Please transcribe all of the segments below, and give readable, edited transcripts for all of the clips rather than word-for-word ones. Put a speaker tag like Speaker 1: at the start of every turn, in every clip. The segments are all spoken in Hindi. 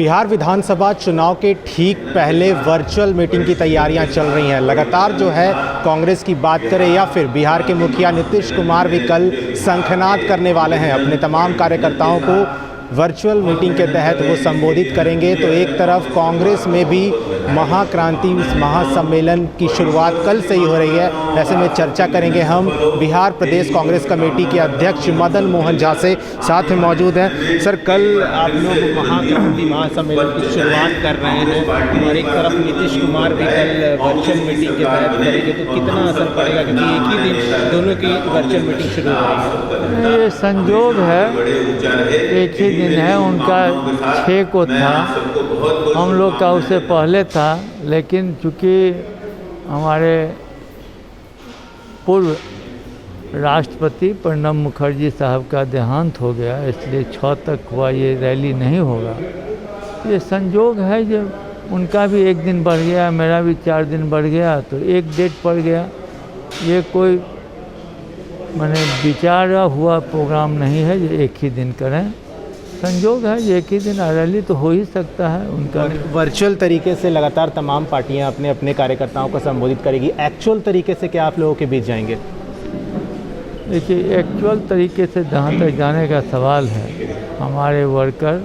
Speaker 1: बिहार विधानसभा चुनाव के ठीक पहले वर्चुअल मीटिंग की तैयारियां चल रही हैं। लगातार जो है कांग्रेस की बात करें या फिर बिहार के मुखिया नीतीश कुमार भी कल शंखनाद करने वाले हैं। अपने तमाम कार्यकर्ताओं को वर्चुअल मीटिंग के तहत वो संबोधित करेंगे। तो एक तरफ कांग्रेस में भी महाक्रांति महासम्मेलन की शुरुआत कल से ही हो रही है। ऐसे में चर्चा करेंगे हम बिहार प्रदेश कांग्रेस कमेटी के अध्यक्ष मदन मोहन झा से, साथ में मौजूद हैं। सर, कल आप लोग महाक्रांति महासम्मेलन की शुरुआत कर रहे हैं और एक तरफ नीतीश कुमार भी कल वर्चुअल मीटिंग के तहत करेंगे, तो कितना असर पड़ेगा, क्योंकि एक ही दिन दोनों की वर्चुअल मीटिंग शुरू हो रही है?
Speaker 2: ये संयोग है, एक ही दिन है। उनका 6 को था, हम लोग का उससे पहले था, लेकिन चूँकि हमारे पूर्व राष्ट्रपति प्रणब मुखर्जी साहब का देहांत हो गया, इसलिए 6 तक हुआ, ये रैली नहीं होगा। ये संयोग है, जब उनका भी एक दिन बढ़ गया, मेरा भी 4 दिन बढ़ गया, तो एक डेट पड़ गया। ये कोई माने विचारा हुआ प्रोग्राम नहीं है, ये एक ही दिन करें। संयोग है, ये एक ही दिन रैली तो हो ही सकता है उनका।
Speaker 1: वर्चुअल तरीके से लगातार तमाम पार्टियां अपने अपने कार्यकर्ताओं को संबोधित करेगी। एक्चुअल तरीके से क्या आप लोगों के बीच जाएंगे?
Speaker 2: देखिए, एक्चुअल तरीके से जहाँ तक जाने का सवाल है, हमारे वर्कर,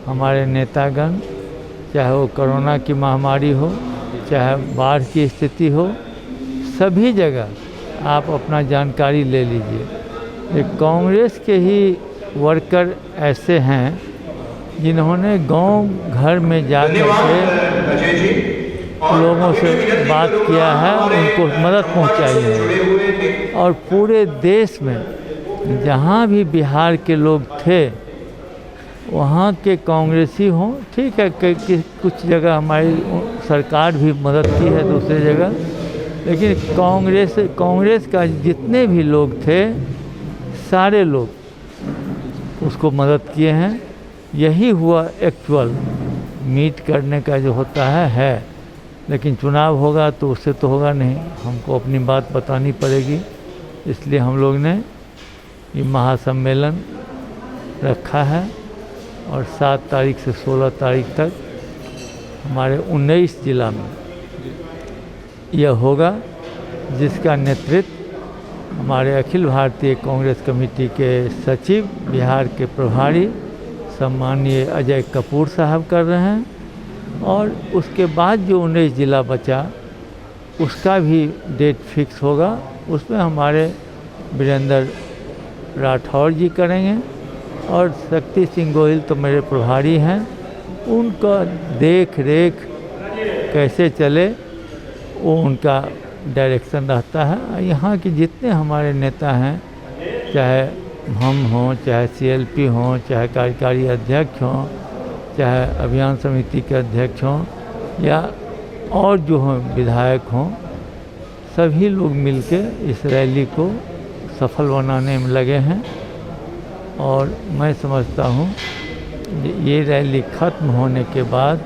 Speaker 2: हमारे नेतागण, चाहे वो कोरोना की महामारी हो, चाहे बाढ़ की स्थिति हो, सभी जगह आप अपना जानकारी ले लीजिए। ये कांग्रेस के ही वर्कर ऐसे हैं जिन्होंने गांव घर में जाकर के लोगों से बात किया है, उनको मदद पहुंचाई है। और पूरे देश में जहां भी बिहार के लोग थे, वहां के कांग्रेसी हों, ठीक है कि कुछ जगह हमारी सरकार भी मदद की है दूसरी जगह, लेकिन कांग्रेस का जितने भी लोग थे, सारे लोग उसको मदद किए हैं। यही हुआ एक्चुअल मीट करने का जो होता है। लेकिन चुनाव होगा तो उससे तो होगा नहीं, हमको अपनी बात बतानी पड़ेगी। इसलिए हम लोग ने ये महासम्मेलन रखा है और 7 तारीख से 16 तारीख तक हमारे 19 जिला में यह होगा, जिसका नेतृत्व हमारे अखिल भारतीय कांग्रेस कमेटी के सचिव, बिहार के प्रभारी सम्माननीय अजय कपूर साहब कर रहे हैं। और उसके बाद जो 19 जिला बचा, उसका भी डेट फिक्स होगा। उसमें हमारे वीरेंद्र राठौर जी करेंगे और शक्ति सिंह गोहिल तो मेरे प्रभारी हैं, उनका देख रेख कैसे चले वो उनका डायरेक्शन रहता है। यहाँ के जितने हमारे नेता हैं, चाहे हम हों, चाहे CLP हों, चाहे कार्यकारी अध्यक्ष हों, चाहे अभियान समिति के अध्यक्ष हों, या और जो हों विधायक हों, सभी लोग मिलके इस रैली को सफल बनाने में लगे हैं। और मैं समझता हूँ ये रैली ख़त्म होने के बाद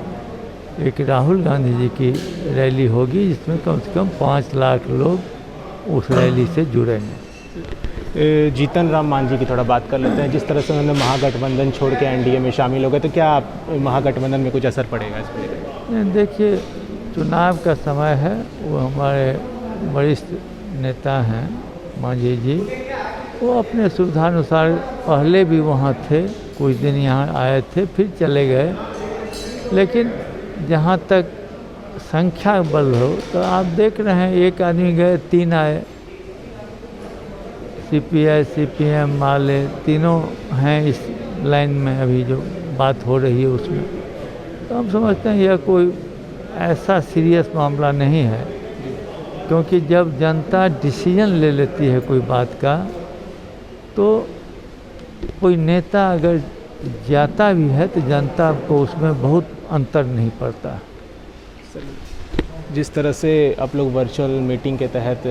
Speaker 2: एक राहुल गांधी जी की रैली होगी, जिसमें कम से कम 5 लाख लोग उस रैली से जुड़ेंगे।
Speaker 1: जीतन राम मांझी की थोड़ा बात कर लेते हैं। जिस तरह से उन्होंने महागठबंधन छोड़ के NDA में शामिल हो गए, तो क्या महागठबंधन में कुछ असर पड़ेगा इस पर?
Speaker 2: देखिए, चुनाव का समय है, वो हमारे वरिष्ठ नेता हैं मांझी जी, वो अपने सुविधानुसार पहले भी वहाँ थे, कुछ दिन यहाँ आए थे, फिर चले गए। लेकिन जहाँ तक संख्या बल हो, तो आप देख रहे हैं, एक आदमी गए, 3 आए। CPI CPM माले तीनों हैं इस लाइन में, अभी जो बात हो रही है उसमें। तो हम समझते हैं यह कोई ऐसा सीरियस मामला नहीं है, क्योंकि जब जनता डिसीजन ले लेती है कोई बात का, तो कोई नेता अगर जाता भी है तो जनता को उसमें बहुत अंतर नहीं पड़ता।
Speaker 1: जिस तरह से आप लोग वर्चुअल मीटिंग के तहत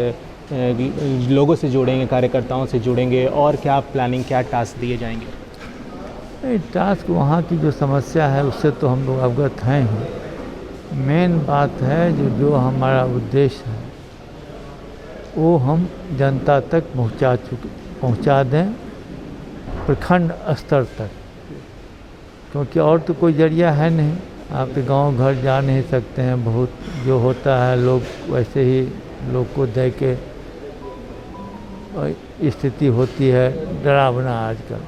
Speaker 1: लोगों से जुड़ेंगे, कार्यकर्ताओं से जुड़ेंगे, और क्या प्लानिंग, क्या टास्क दिए जाएंगे?
Speaker 2: टास्क वहाँ की जो समस्या है उससे तो हम लोग अवगत हैं ही। मेन बात है जो हमारा उद्देश्य है वो हम जनता तक पहुँचा दें, प्रखंड स्तर तक। क्योंकि और तो कोई जरिया है नहीं। आप तो गांव घर जा नहीं सकते हैं, बहुत जो होता है लोग वैसे ही लोग को दे के स्थिति होती है डरावना आजकल।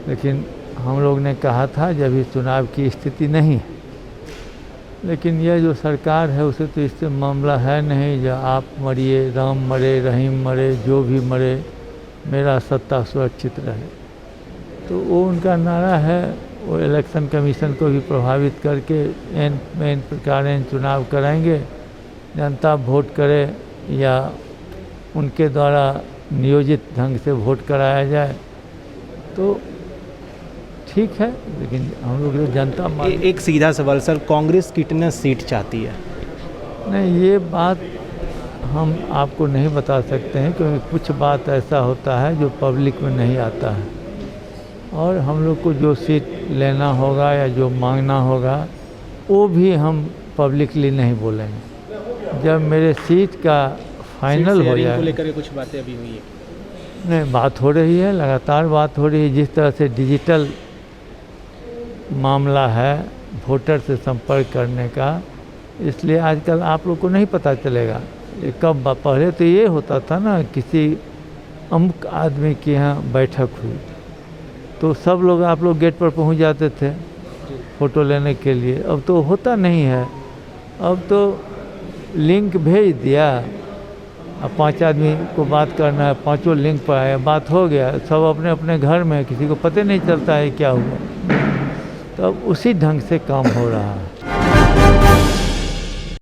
Speaker 2: लेकिन हम लोग ने कहा था जब इस चुनाव की स्थिति नहीं है, लेकिन यह जो सरकार है उसे तो इससे मामला है नहीं। जो आप मरिए, राम मरे, रहीम मरे, जो भी मरे, मेरा सत्ता सुरक्षित रहे, तो वो उनका नारा है। वो इलेक्शन कमीशन को भी प्रभावित करके इन प्रकार चुनाव कराएंगे, जनता वोट करे या उनके द्वारा नियोजित ढंग से वोट कराया जाए तो ठीक है। लेकिन हम लोग जो जनता
Speaker 1: एक सीधा सवाल सर, कांग्रेस कितना सीट चाहती है?
Speaker 2: नहीं, ये बात हम आपको नहीं बता सकते हैं, क्योंकि कुछ बात ऐसा होता है जो पब्लिक में नहीं आता है, और हम लोग को जो सीट लेना होगा या जो मांगना होगा वो भी हम पब्लिकली नहीं बोलेंगे। जब मेरे सीट का फाइनल हो जाए,
Speaker 1: लेकर कुछ बातें अभी हुई है?
Speaker 2: नहीं, बात हो रही है, लगातार बात हो रही है। जिस तरह से डिजिटल मामला है वोटर से संपर्क करने का, इसलिए आजकल आप लोग को नहीं पता चलेगा ये कब। पहले तो ये होता था ना, किसी अमुक आदमी के यहाँ बैठक हुई तो सब लोग आप लोग गेट पर पहुंच जाते थे फ़ोटो लेने के लिए। अब तो होता नहीं है, अब तो लिंक भेज दिया, अब 5 आदमी को बात करना है, 5 लिंक पर आया, बात हो गया, सब अपने अपने घर में, किसी को पता नहीं चलता है क्या हुआ। तो अब उसी ढंग से काम हो रहा है।